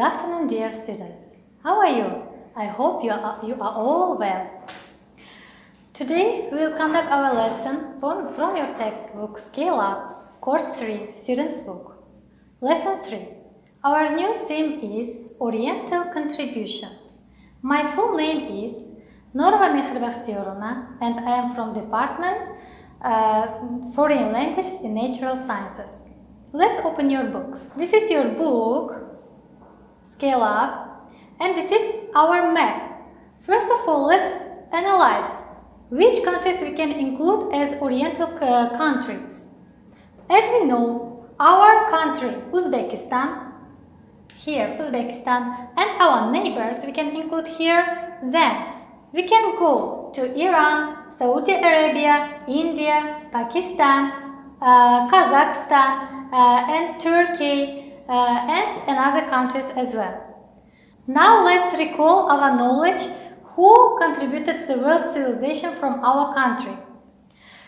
afternoon, dear students. How are you? I hope you are all well. Today we will conduct our lesson from your textbook Scale Up, Course 3, Students Book. Lesson 3. Our new theme is Oriental Contribution. My full name is Norova M and I am from Department Foreign Language and Natural Sciences. Let's open your books. This is your book, Scale Up, and this is our map. First of all, let's analyze which countries we can include as Oriental countries. As we know, our country, Uzbekistan, and our neighbors we can include here. Then we can go to Iran, Saudi Arabia, India, Pakistan, Kazakhstan, and Turkey, and another countries as well. Now let's recall our knowledge who contributed to world civilization from our country.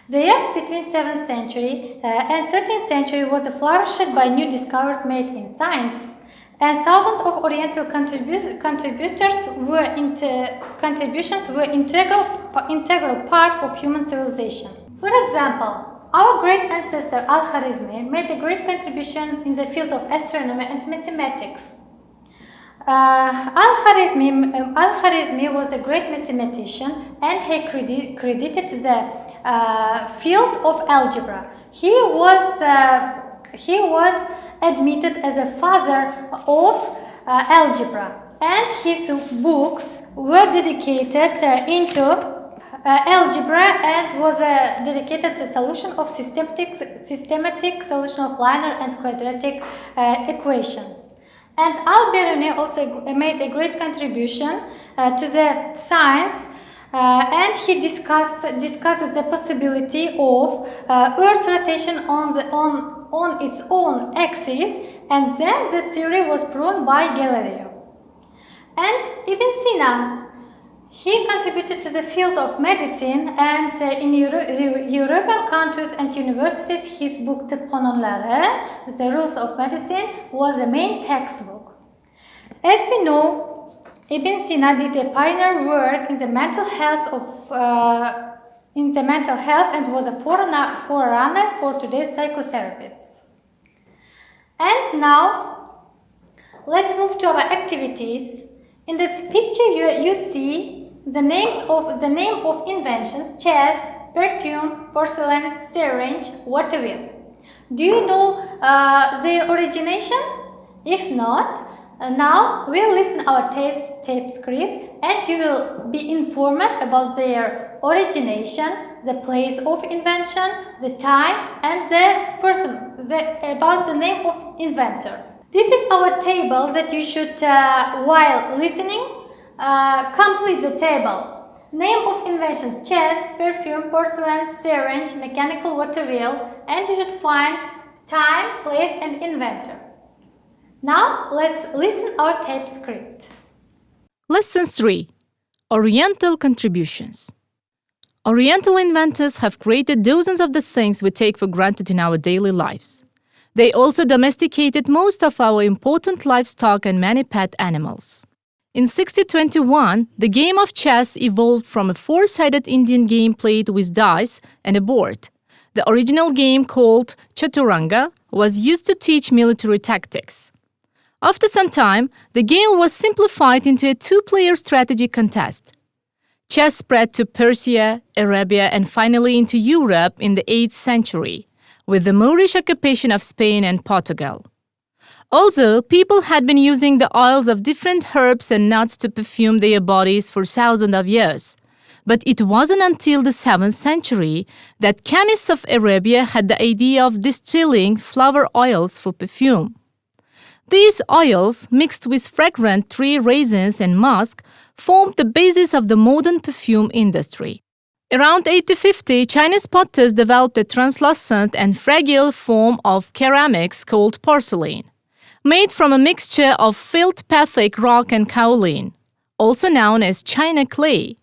The years between 7th century and 13th century was flourished by new discoveries made in science, and thousands of Oriental contributions were integral part of human civilization. For example, our great ancestor Al-Khwarizmi made a great contribution in the field of astronomy and mathematics. Al-Khwarizmi was a great mathematician, and he credited the field of algebra. He was admitted as a father of algebra, and his books were dedicated into algebra and was dedicated to the solution of systematic solution of linear and quadratic equations. And Al-Biruni also made a great contribution to the science, and he discussed the possibility of Earth's rotation on its own axis, and then the theory was proven by Galileo. And Ibn Sina, he contributed to the field of medicine, and in European countries and universities his book The Rules of Medicine, was the main textbook. As we know, Ibn Sina did a pioneer work in the mental health and was a forerunner for today's psychotherapists. And now let's move to our activities. In the picture you see the name of inventions: chess, perfume, porcelain, syringe, water wheel. Do you know their origination? If not, now we'll listen our tape script, and you will be informed about their origination, the place of invention, the time, and about the name of inventor. This is our table that you should, while listening, complete the table. Name of inventions: chess, perfume, porcelain, syringe, mechanical water wheel, and you should find time, place, and inventor. Now let's listen our tape script. Lesson 3. Oriental Contributions. Oriental inventors have created dozens of the things we take for granted in our daily lives. They also domesticated most of our important livestock and many pet animals. In 1621, the game of chess evolved from a four-sided Indian game played with dice and a board. The original game, called Chaturanga, was used to teach military tactics. After some time, the game was simplified into a two-player strategy contest. Chess spread to Persia, Arabia, and finally into Europe in the 8th century, with the Moorish occupation of Spain and Portugal. Also, people had been using the oils of different herbs and nuts to perfume their bodies for thousands of years. But it wasn't until the 7th century that chemists of Arabia had the idea of distilling flower oils for perfume. These oils, mixed with fragrant tree resins and musk, formed the basis of the modern perfume industry. Around 1850, Chinese potters developed a translucent and fragile form of ceramics called porcelain, made from a mixture of feldspathic rock and kaolin, also known as China clay.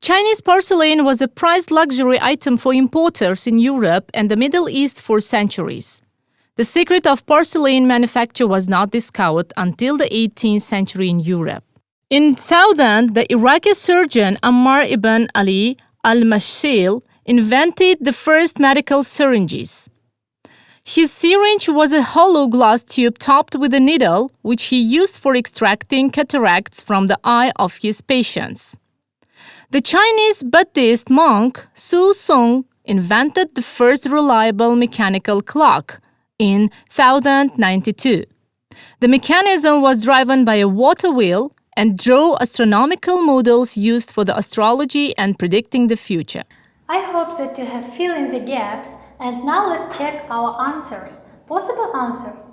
Chinese porcelain was a prized luxury item for importers in Europe and the Middle East for centuries. The secret of porcelain manufacture was not discovered until the 18th century in Europe. In 1000, the Iraqi surgeon Ammar ibn Ali al-Mashil invented the first medical syringes. His syringe was a hollow glass tube topped with a needle, which he used for extracting cataracts from the eye of his patients. The Chinese Buddhist monk Su Song invented the first reliable mechanical clock in 1092. The mechanism was driven by a water wheel and drew astronomical models used for the astrology and predicting the future. I hope that you have filled in the gaps, and now let's check our answers. Possible answers.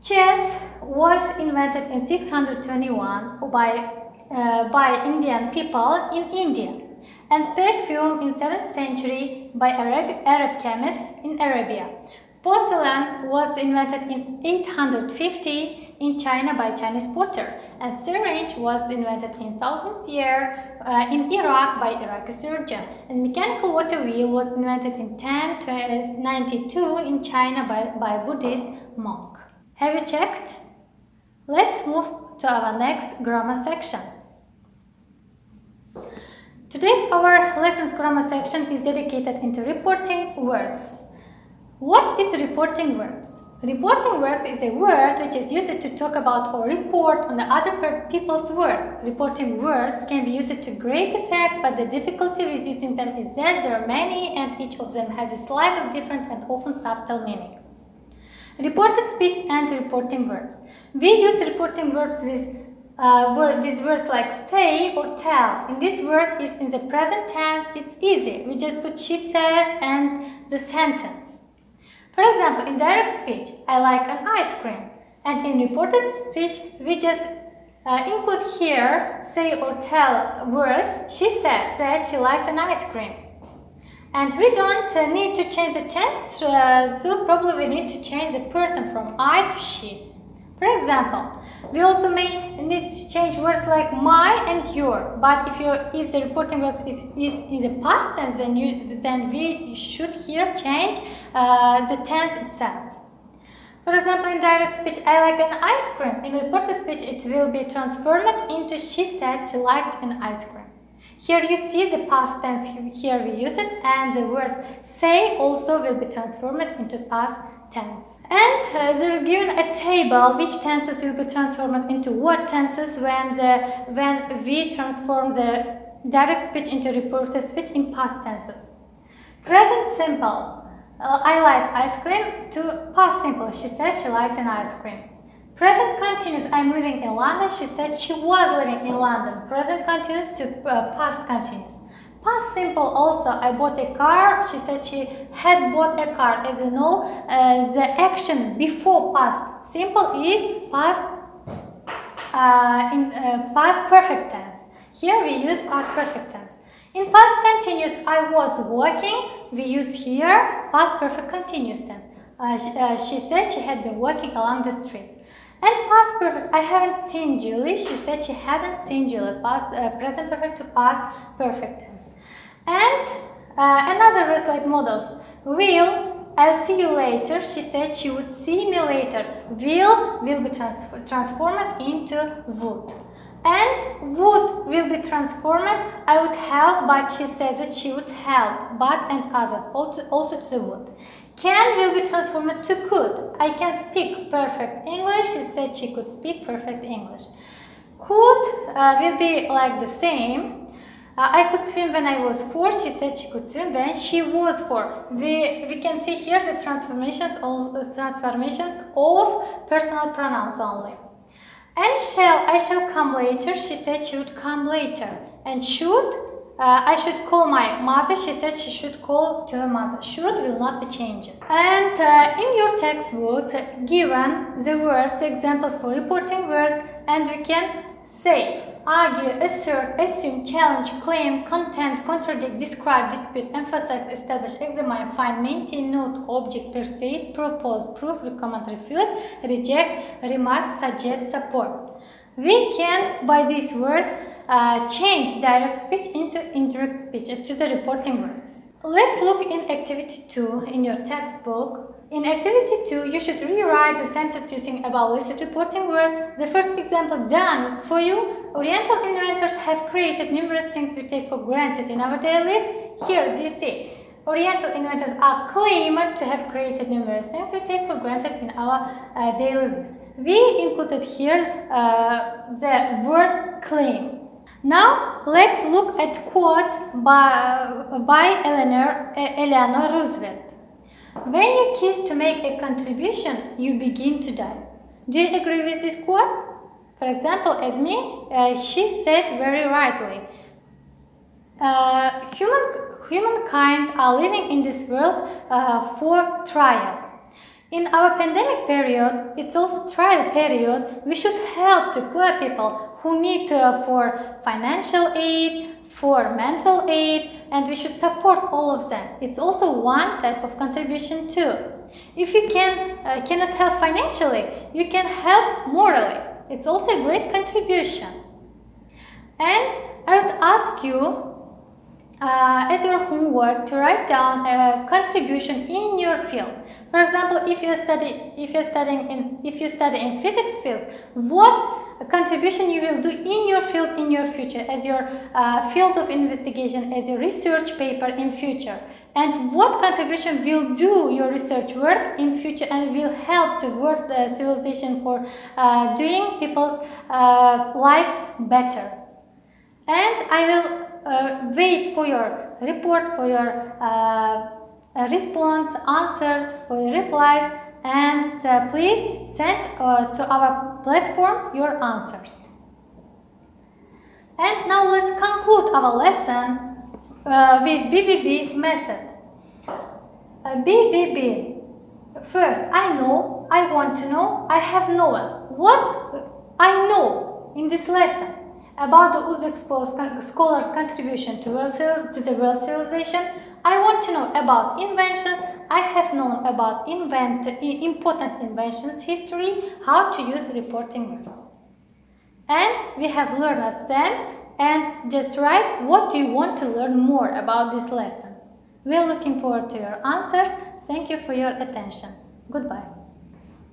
Chess was invented in 621 by Indian people in India, and perfume in 7th century by Arab chemists in Arabia. Porcelain was invented in 850 in China by Chinese potter, and syringe was invented in 1000th year in Iraq by Iraqi surgeon, and mechanical water wheel was invented in 1092 in China by Buddhist monk. Have you checked? Let's move to our next grammar section. Today's our lessons grammar section is dedicated into reporting verbs. What is reporting verbs? Reporting verbs is a word which is used to talk about or report on the other people's work. Reporting verbs can be used to great effect, but the difficulty with using them is that there are many and each of them has a slightly different and often subtle meaning. Reported speech and reporting verbs. We use reporting verbs with words like say or tell. In this word is in the present tense, it's easy. We just put she says and the sentence. For example, in direct speech, I like an ice cream. And in reported speech, we just include here say or tell words. She said that she likes an ice cream. And we don't need to change the tense, so probably we need to change the person from I to she. For example, we also may need to change words like my and your, but if the reporting verb is in the past tense, then we should here change the tense itself. For example, in direct speech, I like an ice cream. In reported speech, it will be transformed into she said she liked an ice cream. Here you see the past tense, here we use it, and the word say also will be transformed into past tense. And there is given a table which tenses will be transformed into what tenses when we transform the direct speech into reported speech in past tenses. Present simple. I like ice cream to past simple. She said she liked an ice cream. Present continuous. I'm living in London. She said she was living in London. Present continuous to past continuous. Past simple also. I bought a car. She said she had bought a car. As you know, the action before past simple is past past perfect tense. Here we use past perfect tense. In past continuous, I was walking. We use here past perfect continuous tense. She said she had been walking along the street. And past perfect, I haven't seen Julie. She said she hadn't seen Julie. Past present perfect to past perfect tense. And another words like models. Will, I'll see you later. She said she would see me later. Will be transformed into would. And would will be transformed. I would help, but she said that she would help. But and others also to the would. Can will be transformed to could. I can speak perfect English. She said she could speak perfect English. Could will be like the same. I could swim when I was 4. She said she could swim when she was 4. We can see here the transformations of personal pronouns only. And I shall come later. She said she would come later. And should, I should call my mother. She said she should call to her mother. Should will not be changed. And in your textbooks, given the words, examples for reporting verbs, and we can say, argue, assert, assume, challenge, claim, contend, contradict, describe, dispute, emphasize, establish, examine, find, maintain, note, object, persuade, propose, prove, recommend, refuse, reject, remark, suggest, support. We can, by these words, change direct speech into indirect speech, to the reporting verbs. Let's look in activity 2 in your textbook. In activity 2, you should rewrite the sentence using above-listed reporting words. The first example done for you. Oriental inventors have created numerous things we take for granted in our daily lives. Here, you see, Oriental inventors are claimed to have created numerous things we take for granted in our daily lives. We included here the word claim. Now, let's look at quote by Eleanor Roosevelt. When you cease to make a contribution, you begin to die. Do you agree with this quote? For example, as me, she said very rightly, humankind are living in this world for trial. In our pandemic period, it's also trial period. We should help the poor people who need for financial aid, for mental aid, and we should support all of them. It's also one type of contribution too. If you cannot help financially, you can help morally. It's also a great contribution. And I would ask you as your homework to write down a contribution in your field. For example, if you study in physics fields, what contribution you will do in your field in your future, as your field of investigation, as your research paper in future, and what contribution will do your research work in future and will help to work the civilization for doing people's life better. And I will wait for your report, for your response, answers, for your replies, and please send to our platform your answers. And now let's conclude our lesson with BBB method. BBB. First, I know, I want to know, I have known. What I know in this lesson about the Uzbek scholars' contribution to the world civilization. I want to know about inventions. I have known about important inventions history, how to use reporting words. And we have learned them, and just write what do you want to learn more about this lesson. We are looking forward to your answers. Thank you for your attention. Goodbye.